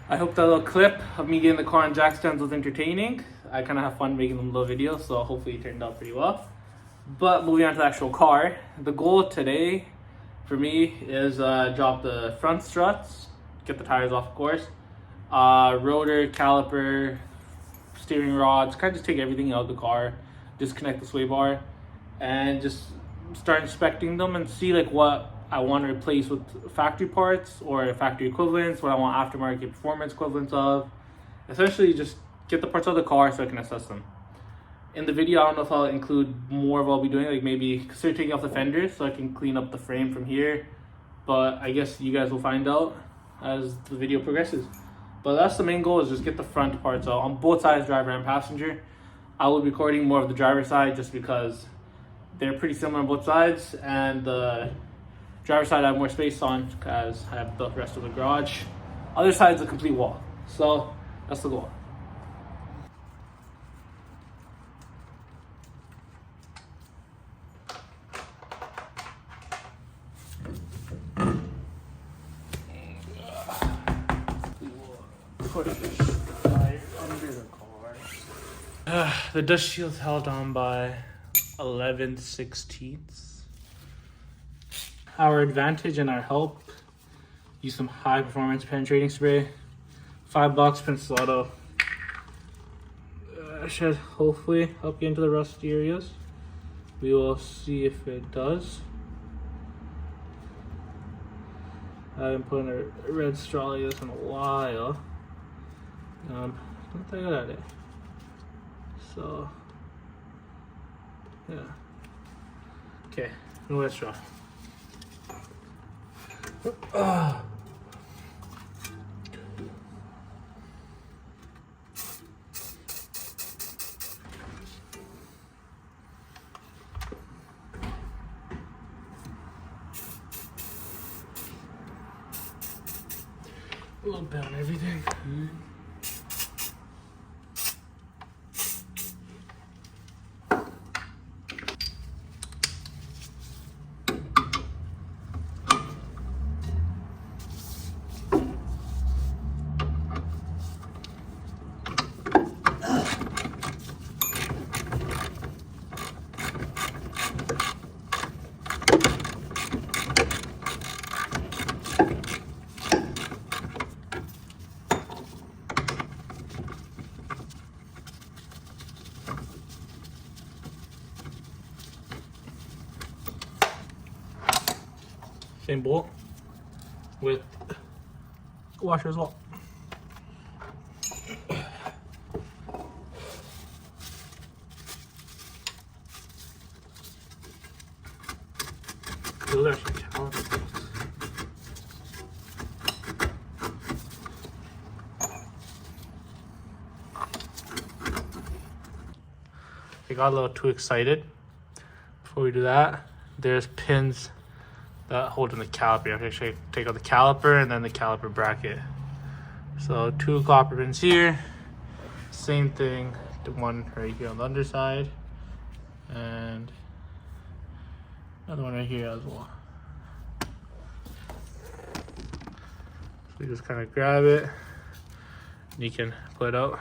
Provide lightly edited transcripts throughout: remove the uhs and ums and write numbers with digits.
I hope that little clip of me getting the car on jack stands was entertaining. I kind of have fun making them little videos, so hopefully it turned out pretty well. But moving on to the actual car, the goal today for me is drop the front struts, get the tires off, of course, rotor, caliper, steering rods, kind of just take everything out of the car, disconnect the sway bar, and just start inspecting them and see like what I want to replace with factory parts or factory equivalents, what I want aftermarket performance equivalents of. Essentially just get the parts out of the car so I can assess them. In the video, I don't know if I'll include more of what I'll be doing, like maybe consider taking off the fenders so I can clean up the frame from here. But I guess you guys will find out as the video progresses. But that's the main goal, is just get the front parts out on both sides, driver and passenger. I will be recording more of the driver side just because they're pretty similar on both sides, and the driver side I have more space on because I have the rest of the garage. Other side's a complete wall. So that's the goal. Push this tire under the car. The dust shield's held on by 11/16. Our advantage and our help, use some high performance penetrating spray. $5 Pensolato. Should hopefully help you into the rusty areas. We will see if it does. I haven't put in a red straw like this in a while. Not that good at it. So, yeah. Okay, no red straw. A little bit on everything. Same bolt with washer as well. Those are actually calipers. I got a little too excited. Before we do that, there's pins that hold in the caliper. You have to actually take out the caliper and then the caliper bracket. So 2 copper pins here. Same thing, the one right here on the underside, and another one right here as well. So you just kind of grab it and you can pull it out.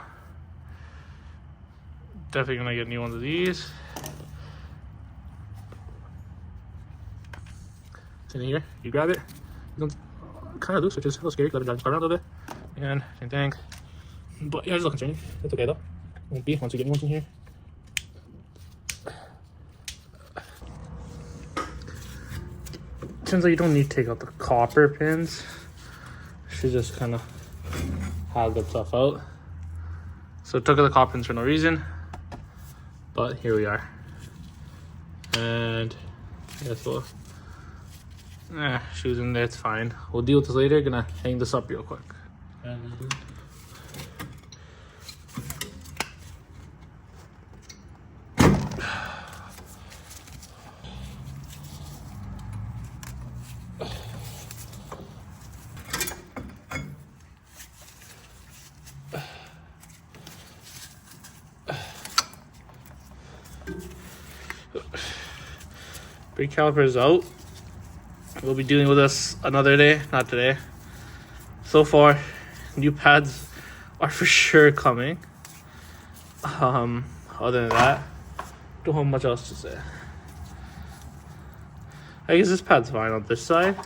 Definitely gonna get new ones of these. In here, you grab it. You don't kind of loose, which is a little scary because I've been driving this car around a little bit. And same thing. But yeah, it's a little concerning. It's okay though. Won't be once you get new ones in here. Turns out you don't need to take out the copper pins. You should just kind of have good stuff out. So took out the copper pins for no reason. But here we are. And yeah, so shoes in there, it's fine. We'll deal with this later. Gonna hang this up real quick. Brake caliper is out. We'll be dealing with this another day, not today. So far, new pads are for sure coming. Other than that, don't have much else to say. I guess this pad's fine on this side.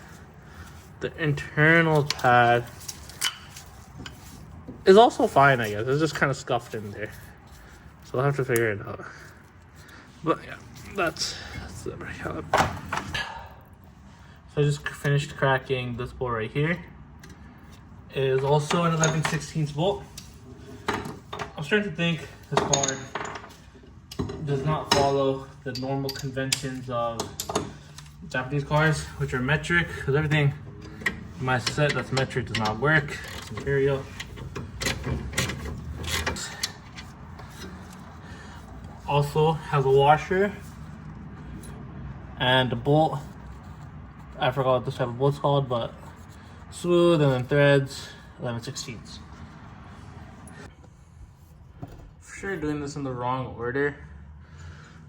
The internal pad is also fine, I guess. It's just kind of scuffed in there. So I'll have to figure it out. But yeah, that's the breakout. So I just finished cracking this bolt right here. It is also an 11/16 bolt. I'm starting to think this car does not follow the normal conventions of Japanese cars, which are metric, because everything in my set that's metric does not work. It's imperial. Also has a washer and a bolt. I forgot what this type of bolt's called, but smooth and then threads, 11/16. For sure doing this in the wrong order,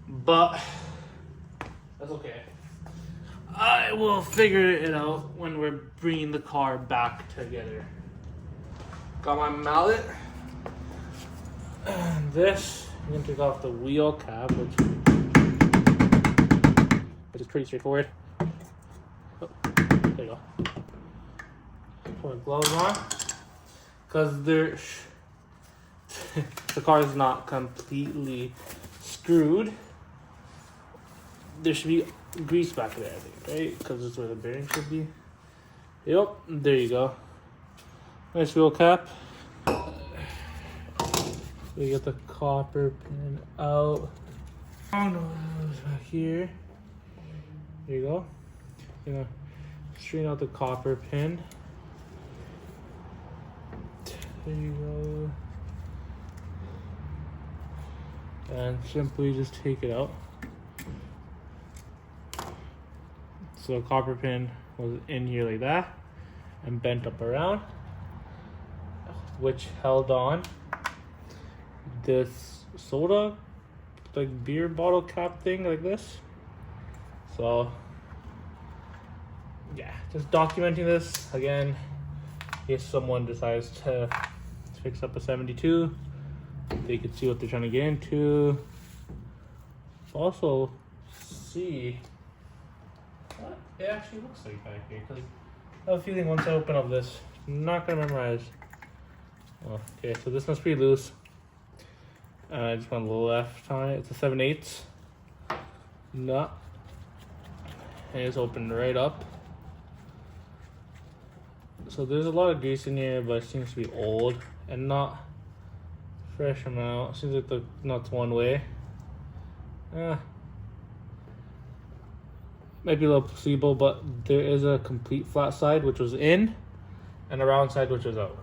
but that's okay. I will figure it out when we're bringing the car back together. Got my mallet. And this, I'm gonna take off the wheel cap, which is pretty straightforward. Oh, there you go. Put my gloves on, because the car is not completely screwed. There should be grease back there, I think, right? Because this is where the bearing should be. Yep, there you go. Nice wheel cap. We get the copper pin out. Oh no, it's back here. There you go. Gonna straighten out the copper pin. There you go. And simply just take it out. So the copper pin was in here like that and bent up around, which held on this soda, like beer bottle cap thing like this. So yeah, just documenting this again if someone decides to fix up a 72, they could see what they're trying to get into. Also see what it actually looks like back here, because I have a feeling once I open up this, I'm not gonna memorize. Oh, okay, so this one's pretty loose. I just went left on it. It's a 7/8 nut, and it's opened right up. So there's a lot of grease in here, but it seems to be old and not fresh amount. Seems like the nut's one way. Might be a little placebo, but there is a complete flat side which was in, and a round side which was out.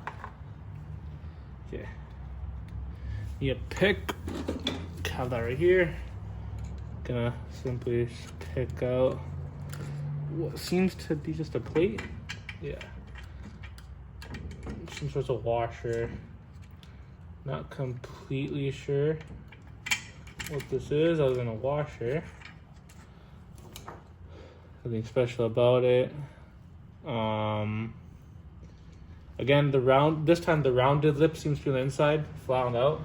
Okay. You pick, have that right here. Gonna simply pick out what seems to be just a plate. Yeah. Some sort of washer. Not completely sure what this is other than a washer. Nothing special about it. Again, this time the rounded lip seems to be on the inside, flattened out.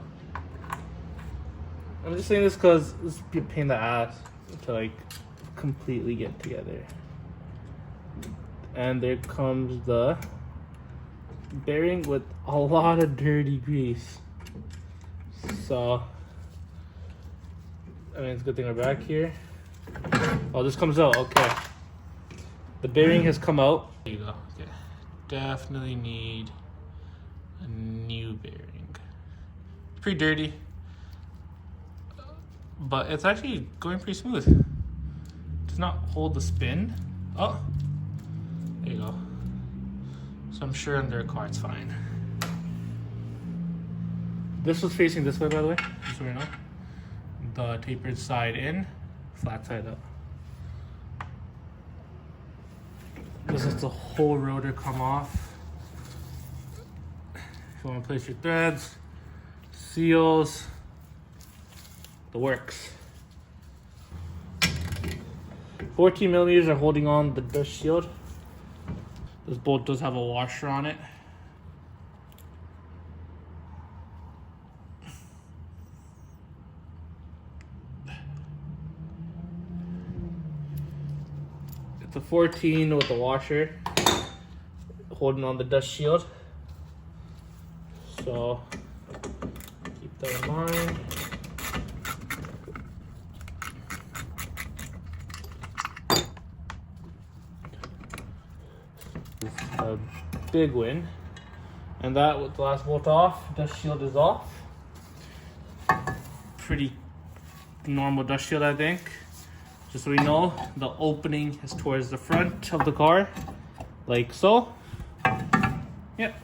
I'm just saying this because this would be a pain in the ass to like completely get together. And there comes the bearing with a lot of dirty grease. So, I mean, it's a good thing we're back here. Oh, this comes out, okay. The bearing has come out. There you go, okay. Definitely need a new bearing. It's pretty dirty, but it's actually going pretty smooth. Does not hold the spin. Oh, there you go. So I'm sure under a car it's fine. This was facing this way, by the way, just so you know. The tapered side in, flat side up. This is the whole rotor come off. If you want to place your threads, seals, the works. 14 millimeters are holding on the dust shield. This bolt does have a washer on it. 14 with the washer holding on the dust shield. So keep that in mind. A big win, and that with the last bolt off, dust shield is off. Pretty normal dust shield, I think. Just so we know, the opening is towards the front of the car, like so. Yep.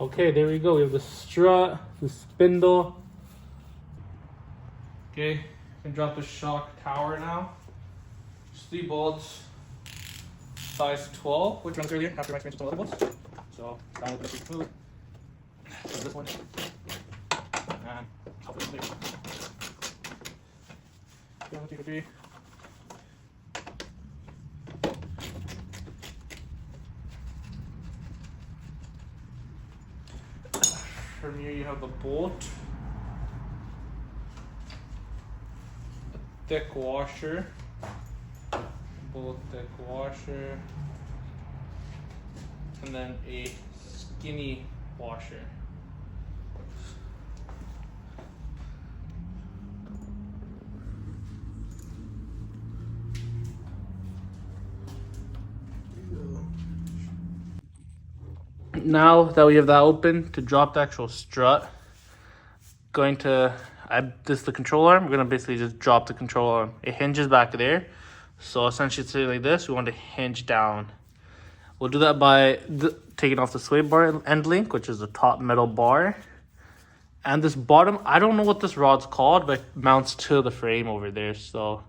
Okay, there we go. We have the strut, the spindle. Okay, can drop the shock tower now. Just 3 bolts, size 12, which runs earlier after my experience with some other bolts. So that will be smooth. So this one, and I'll put it there. Okay, I'll take a 3. From here you have the bolt, a thick washer, bolt thick washer, and then a skinny washer. Now that we have that open, to drop the actual strut, this is the control arm. We're gonna basically just drop the control arm. It hinges back there, so essentially it's like this. We want to hinge down. We'll do that by taking off the sway bar end link, which is the top metal bar, and this bottom. I don't know what this rod's called, but it mounts to the frame over there. So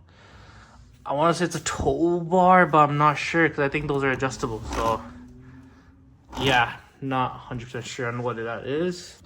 I want to say it's a tow bar, but I'm not sure because I think those are adjustable. So yeah, not 100% sure on what that is.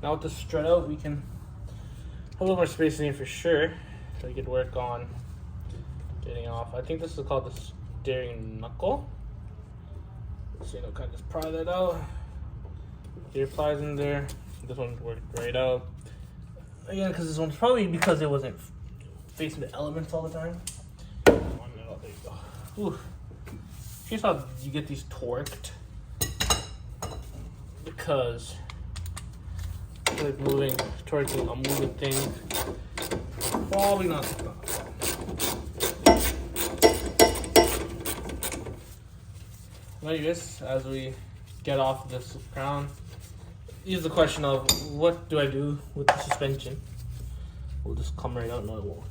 Now with the strut out, we can have a little more space in here for sure, so we could work on getting off. I think this is called the steering knuckle. So you know, kind of just pry that out. Gear plies in there. This one worked right out. Again, because this one's probably because it wasn't facing the elements all the time. There you go. Ooh. Here's how you get these torqued. Because like torquing a moving thing, probably not the best. Like this, as we get off this crown, here's the question of what do I do with the suspension? We'll just come right out. No, it won't.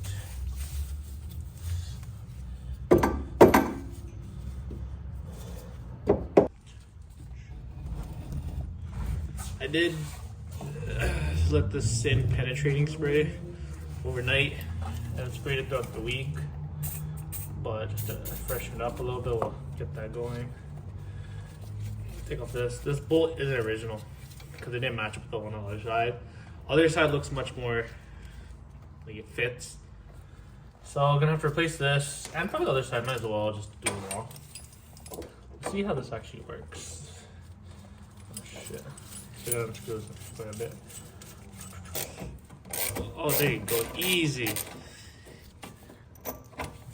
I did let this sit penetrating spray overnight and sprayed it throughout the week, but just to freshen it up a little bit, we'll get that going. Take off this. This bolt isn't original because it didn't match up with the one on the other side. Other side looks much more like it fits. So I'm gonna have to replace this, and probably the other side. Might as well just do it all. Let's see how this actually works. Oh shit. Still got screws quite a bit. Oh, there you go. Easy.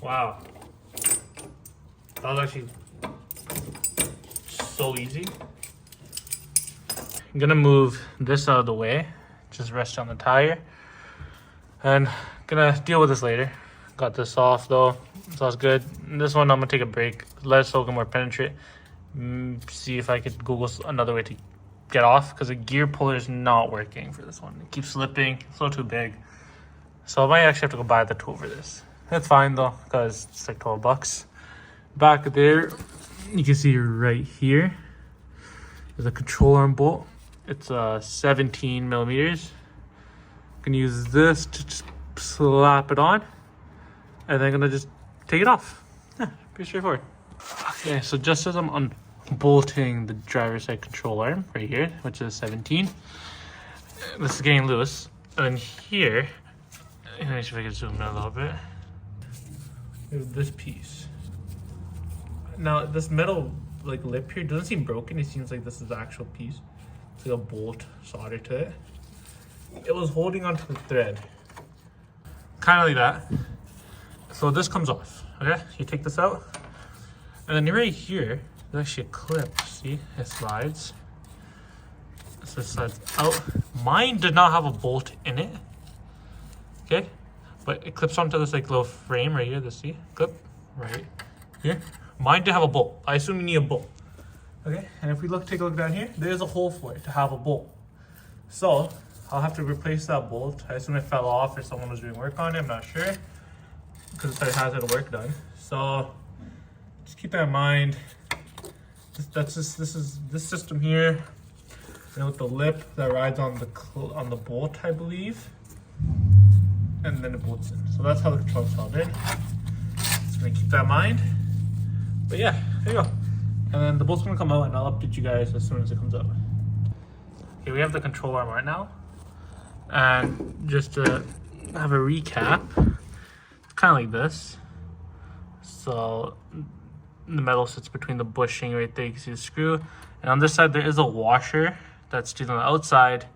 Wow. That was actually so easy. I'm gonna move this out of the way. Just rest on the tire. And gonna deal with this later. Got this off though. So that's good. And this one I'm gonna take a break. Let it soak and more penetrate. See if I could Google another way to get off, because the gear puller is not working for this one. It keeps slipping. It's a little too big. So I might actually have to go buy the tool for this. That's fine though, because it's like $12. Back there, you can see right here, there's a control arm bolt. It's 17 millimeters. I'm gonna use this to just slap it on, and then I'm gonna just take it off. Yeah, pretty straightforward. Okay, so just as I'm unbolting the driver's side control arm right here, which is 17, this is getting loose. And here, let me see if I can zoom in a little bit. This piece. Now this metal like lip here doesn't seem broken. It seems like this is the actual piece. It's like a bolt solder to it. It was holding onto the thread, kind of like that. So this comes off. Okay, you take this out, and then right here there's actually a clip. See, it slides. So it slides out. Mine did not have a bolt in it. Okay, but it clips onto this like little frame right here. This, see, clip right here. Mine did have a bolt. I assume you need a bolt. Okay, and if we take a look down here, there's a hole for it to have a bolt. So I'll have to replace that bolt. I assume it fell off or someone was doing work on it. I'm not sure because it has the work done. So just keep that in mind. This system here, and with the lip that rides on the bolt, I believe, and then it bolts in. So that's how the control's held in. Just gonna keep that in mind. But yeah, there you go. And then the bolt's gonna come out, and I'll update you guys as soon as it comes out. Okay, we have the control arm right now. And just to have a recap, it's kind of like this. So the metal sits between the bushing right there. You can see the screw. And on this side, there is a washer that's just on the outside.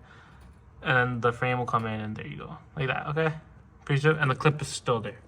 And then the frame will come in, and there you go. Like that, okay? Pretty sure. And the clip is still there.